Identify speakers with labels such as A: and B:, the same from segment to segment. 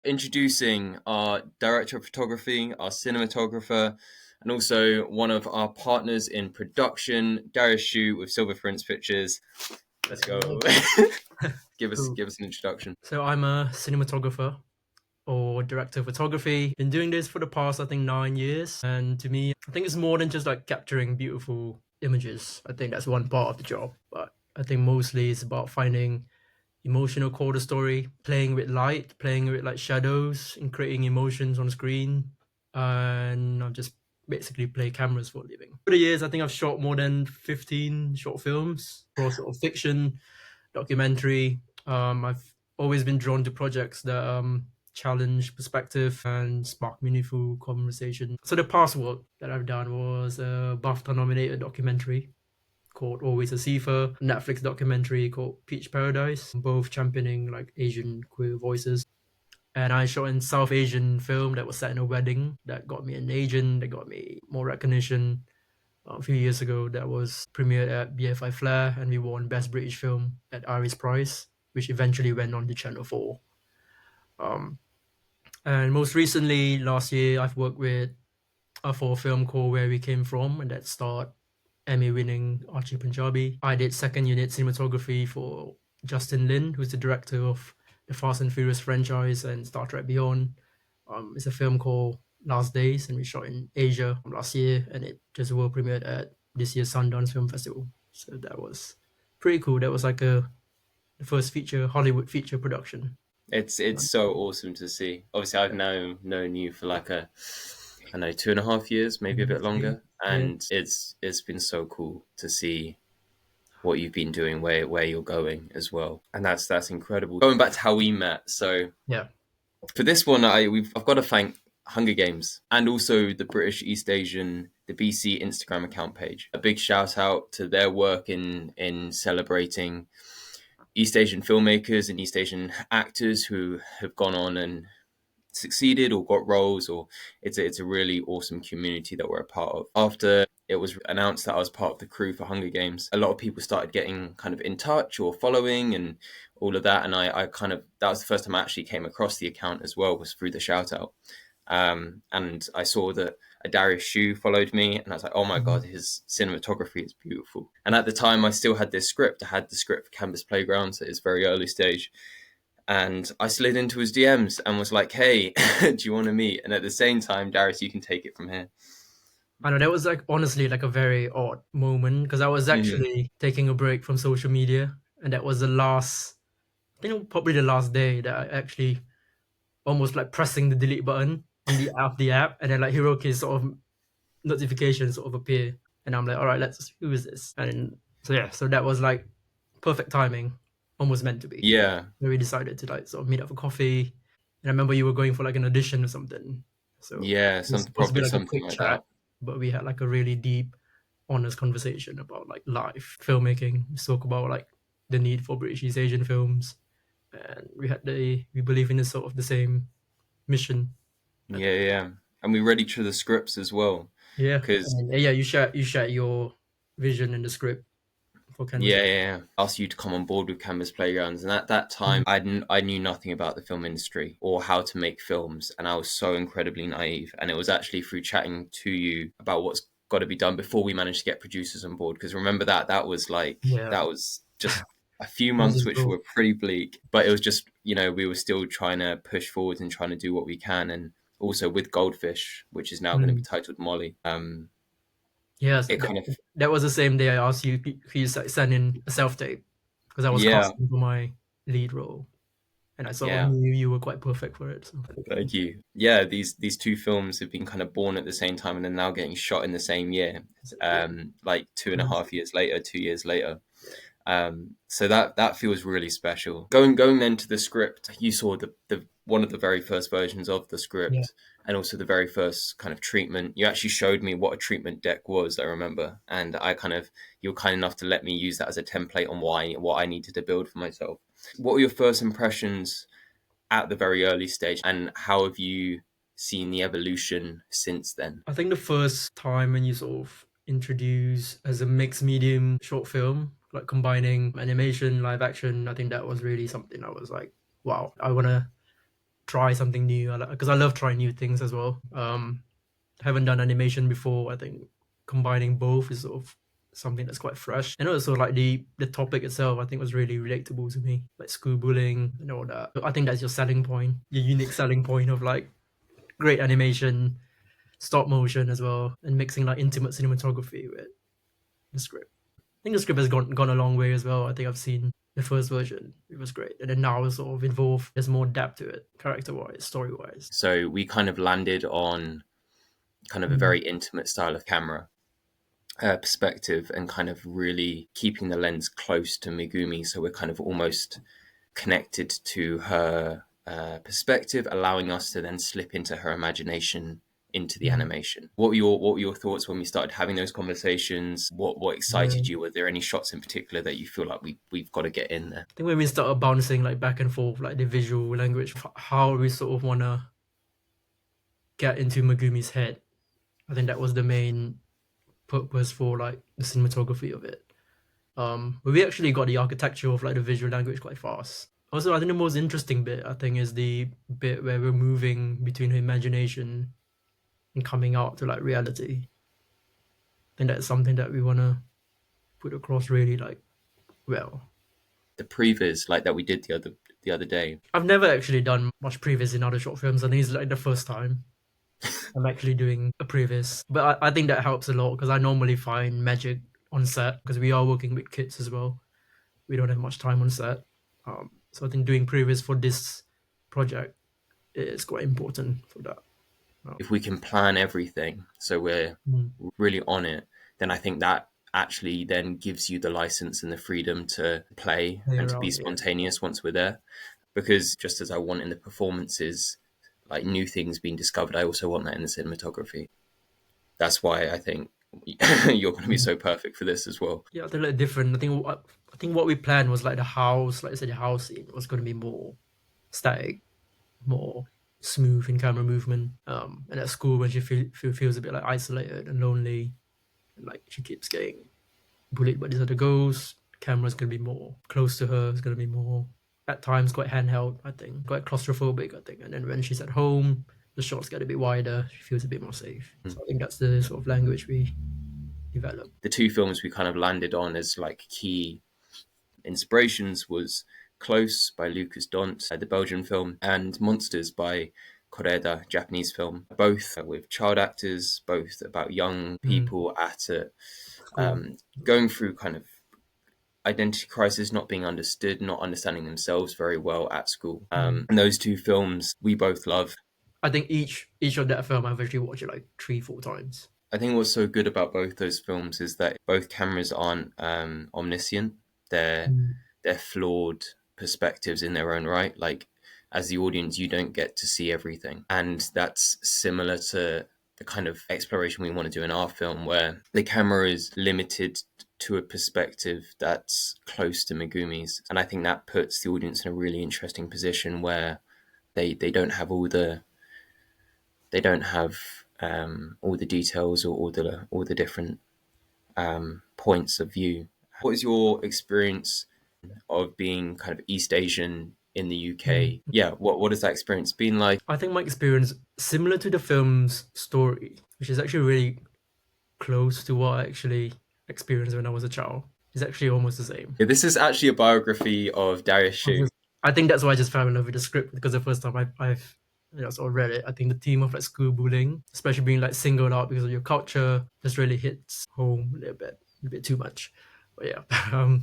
A: introducing our director of photography, our cinematographer, and also one of our partners in production, Darius Shu with Silver Prince Pictures. Let's go.
B: Cool.
A: Give us an introduction.
B: So I'm a cinematographer or director of photography. Been doing this for the past, I think, 9 years. And to me, I think it's more than just like capturing beautiful images. I think that's one part of the job. But I think mostly it's about finding emotional core to the story, playing with light, playing with like shadows, and creating emotions on screen. And I just basically play cameras for a living. Over the years, I think I've shot more than 15 short films for sort of fiction, documentary. I've always been drawn to projects that challenge perspective and spark meaningful conversation. So the past work that I've done was a BAFTA-nominated documentary called Always a Seafarer, a Netflix documentary called Peach Paradise, both championing like Asian queer voices. And I shot in South Asian film that was set in a wedding that got me an agent, that got me more recognition a few years ago. That was premiered at BFI Flair, and we won Best British Film at Iris Prize, which eventually went on to Channel 4. Um, and most recently, last year, I've worked with for a film called Where We Came From, and that starred Emmy-winning Archie Punjabi. I did second unit cinematography for Justin Lin, who's the director of the Fast and Furious franchise and Star Trek Beyond. It's a film called Last Days, and we shot in Asia last year, and it just world premiered at this year's Sundance Film Festival. So that was pretty cool. That was like the first feature Hollywood feature production.
A: It's so awesome to see. Obviously, I've known you for like I know 2.5 years, maybe a bit longer,
B: Yeah.
A: and it's been so cool to see what you've been doing, where you're going as well, and that's incredible. Going back to how we met, so
B: Yeah.
A: for this one, I've got to thank Hunger Games and also the British East Asian, the BC Instagram account page. A big shout out to their work in celebrating East Asian filmmakers and East Asian actors who have gone on and succeeded or got roles, or it's a really awesome community that we're a part of. After it was announced that I was part of the crew for Hunger Games, a lot of people started getting kind of in touch or following and all of that, and I kind of, that was the first time I actually came across the account as well, was through the shout out. And I saw that a Darius Shu followed me, and I was like, oh my god, his cinematography is beautiful. And at the time I still had this script. I had the script for Canvas Playgrounds at its very early stage, and I slid into his DMs and was like, "Hey, do you want to meet?" And at the same time, Darius, you can take it from here.
B: I know that was like honestly like a very odd moment because I was
A: Mm-hmm.
B: actually taking a break from social media, and that was the last, I think probably the last day that I actually almost like pressing the delete button on the app, and then like Hiroki's sort of notifications sort of appear, and I'm like, all right, let's who is this? And so yeah, so that was like perfect timing, almost meant to be.
A: Yeah,
B: So we decided to like sort of meet up for coffee, and I remember you were going for like an audition or something, so
A: yeah,
B: it was
A: something
B: supposed to be
A: probably
B: like a
A: something
B: quick
A: like
B: chat,
A: that.
B: but we had like a really deep, honest conversation about like life, filmmaking. We spoke about like the need for British East Asian films, and we believe in the sort of the same mission. I
A: Yeah,
B: think.
A: yeah, and we read each other's scripts as well,
B: Yeah,
A: because
B: and yeah, you share your vision in the script for Canvas.
A: yeah. Asked you to come on board with Canvas Playgrounds, and at that time, I knew nothing about the film industry or how to make films, and I was so incredibly naive. And it was actually through chatting to you about what's got to be done before we managed to get producers on board. Because remember that was
B: Yeah,
A: that was just a few months
B: Moses
A: which
B: Grove.
A: were pretty bleak, but it was just, we were still trying to push forward and trying to do what we can, and also with Goldfish, which is now going to be
B: Mm.
A: titled Molly.
B: Yes,
A: It kind of,
B: that was the same day I asked you if you send in a self tape because I was
A: yeah,
B: casting for my lead role, and I sort of
A: yeah.
B: knew you were quite perfect for it. So
A: Thank you. Yeah, these two films have been kind of born at the same time and are now getting shot in the same year.
B: yeah,
A: Like two and a
B: crazy.
A: half years later, 2 years later.
B: Yeah,
A: So that feels really special. Going then to the script, you saw the one of the very first versions of the
B: yeah.
A: script, and also the very first kind of treatment. You actually showed me what a treatment deck was, I remember, and you were kind enough to let me use that as a template on what I needed to build for myself. What were your first impressions at the very early stage, and how have you seen the evolution since then?
B: I think the first time when you sort of introduce as a mixed medium short film, like combining animation, live action, I think that was really something I was like, wow, I want to try something new because I love trying new things as well. Haven't done animation before. I think combining both is sort of something that's quite fresh, and also like the topic itself I think was really relatable to me, like school bullying and all that. I think that's your selling point, your unique selling point of like great animation, stop motion as well, and mixing like intimate cinematography with the script. I think the script has gone a long way as well. I think I've seen the first version, it was great, and then now it's sort of involved, there's more depth to it, character wise, story wise.
A: So we kind of landed on kind of a
B: Mm.
A: very intimate style of camera perspective, and kind of really keeping the lens close to Megumi, so we're kind of almost connected to her perspective, allowing us to then slip into her imagination into the
B: Mm.
A: animation. What were your thoughts when we started having those conversations? What
B: Yeah.
A: excited you? Were there any shots in particular that you feel like we've got to get in there?
B: I think when we started bouncing like back and forth, like the visual language, how we sort of want to get into Megumi's head, I think that was the main purpose for like the cinematography of it. But we actually got the architecture of like the visual language quite fast. Also, I think the most interesting bit I think is the bit where we're moving between her imagination and coming out to like reality. I think that's something that we want to put across really like well.
A: The previs like that we did the other day.
B: I've never actually done much previs in other short films. I think it's like the first time I'm actually doing a previs. But I think that helps a lot because I normally find magic on set because we are working with kids as well. We don't have much time on set. So I think doing previs for this project is quite important for that.
A: If we can plan everything so we're
B: Mm.
A: really on it, then I think that actually then gives you the license and the freedom to play
B: Play
A: and to be
B: around, yeah.
A: spontaneous once we're there. Because just as I want in the performances, like new things being discovered, I also want that in the cinematography. That's why I think you're going to be
B: Mm.
A: so perfect for this as well.
B: Yeah, they're like different. I think what we planned was like the house, like I said, the house scene was going to be more static, more smooth in camera movement. And at school when she feels a bit like isolated and lonely, and like she keeps getting bullied by these other girls, camera's gonna be more close to her. It's gonna be more at times quite handheld. I think quite claustrophobic. I think, and then when she's at home, the shots get a bit wider. She feels a bit more safe.
A: Mm.
B: So I think that's the sort of language we develop.
A: The two films we kind of landed on as like key inspirations was Close by Lucas Dont, the Belgian film, and Monsters by Koreda, Japanese film. Both with child actors, both about young
B: Mm.
A: people at a
B: School.
A: going through kind of identity crisis, not being understood, not understanding themselves very well at school.
B: Mm.
A: And those two films we both love.
B: I think each of that film I've actually watched it like 3-4 times.
A: I think what's so good about both those films is that both cameras aren't omniscient. They're
B: Mm.
A: they're flawed perspectives in their own right. Like as the audience, you don't get to see everything, and that's similar to the kind of exploration we want to do in our film, where the camera is limited to a perspective that's close to Megumi's, and I think that puts the audience in a really interesting position where they don't have all the details or all the different points of view. What is your experience of being kind of East Asian in the
B: Mm.
A: UK? Yeah, what has that experience been like?
B: I think my experience similar to the film's story, which is actually really close to what I actually experienced when I was a child. It's actually almost the same.
A: Yeah, this is actually a biography of Darius Shu.
B: I think that's why I just fell in love with the script because the first time I've sort of read it, I think the theme of like school bullying, especially being like singled out because of your culture, just really hits home a bit too much. But yeah,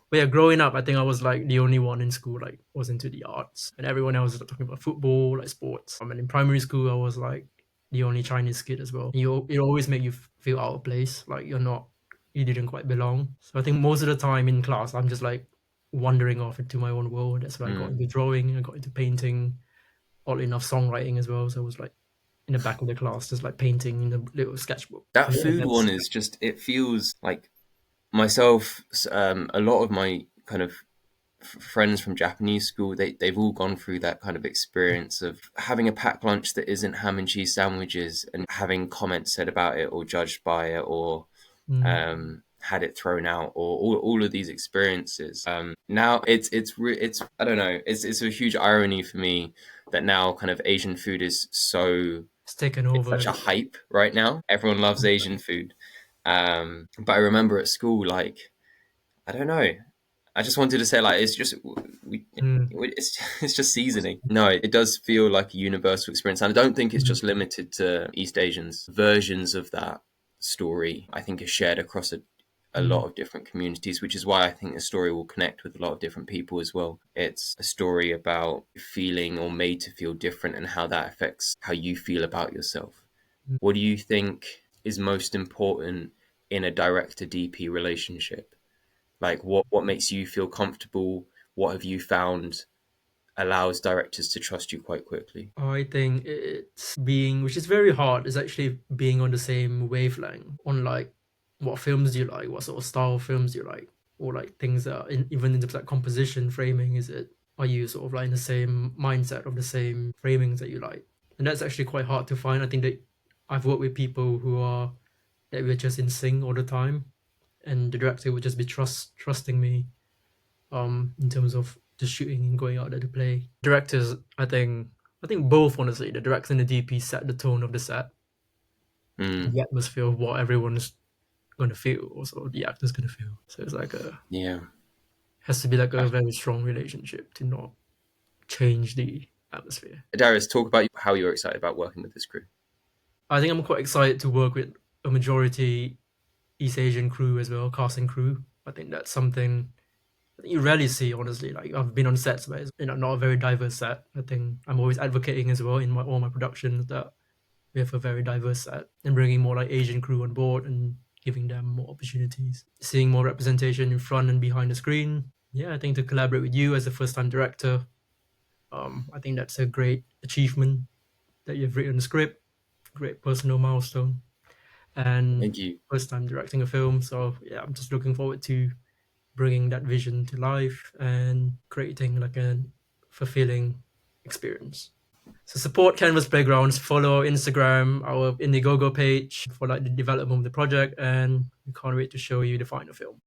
B: but yeah, growing up, I think I was like the only one in school like was into the arts, and everyone else was like, talking about football, like sports. And in primary school, I was like the only Chinese kid as well. It always make you feel out of place, like you didn't quite belong. So I think most of the time in class, I'm just like wandering off into my own world. That's why I got
A: Mm.
B: into drawing, I got into painting, oddly enough, songwriting as well. So I was like in the back of the class, just like painting in a little sketchbook.
A: That
B: But yeah,
A: food one is just, it feels like myself, a lot of my kind of friends from Japanese school, they've all gone through that kind of experience of having a packed lunch that isn't ham and cheese sandwiches and having comments said about it or judged by it or
B: mm,
A: had it thrown out or all of these experiences. Now it's I don't know, it's a huge irony for me that now kind of Asian food is
B: It's taken
A: it's
B: over
A: such a
B: everywhere.
A: hype right now. Everyone loves Asian food. But I remember at school, like, I don't know. I just wanted to say, like, it's just we,
B: Mm,
A: it's just seasoning. No, it does feel like a universal experience, and I don't think it's
B: mm,
A: just limited to East Asians. Versions of that story, I think, are shared across a lot
B: mm.
A: of different communities, which is why I think the story will connect with a lot of different people as well. It's a story about feeling or made to feel different and how that affects how you feel about yourself. What do you think is most important in a director DP relationship? Like, what makes you feel comfortable? What have you found allows directors to trust you quite quickly?
B: I think it's being, which is very hard, is actually being on the same wavelength on like what films you like, what sort of style films you like, or like things that are even in terms of like composition, framing. Is it, are you sort of like in the same mindset of the same framings that you like? And that's actually quite hard to find. I think that I've worked with people who are that we're just in sync all the time, and the director would just be trusting me in terms of the shooting and going out there to play. Directors, I think both, honestly, the director and the DP set the tone of the set,
A: Mm,
B: the atmosphere of what everyone's gonna feel, also the actor's gonna feel. So it's like a
A: yeah.
B: has to be like a
A: I,
B: very strong relationship to not change the atmosphere.
A: Darius, talk about how you're excited about working with this crew.
B: I think I'm quite excited to work with a majority East Asian crew as well, casting crew. I think that's something you rarely see, honestly. Like I've been on sets where it's not a very diverse set. I think I'm always advocating as well in all my productions that we have a very diverse set and bringing more like Asian crew on board and giving them more opportunities, seeing more representation in front and behind the screen. Yeah, I think to collaborate with you as a first time director, I think that's a great achievement that you've written a script, great personal milestone, and
A: Thank you.
B: first time directing a film. So yeah, I'm just looking forward to bringing that vision to life and creating like a fulfilling experience. So support Canvas Playgrounds, follow Instagram, our Indiegogo page for like the development of the project, and we can't wait to show you the final film.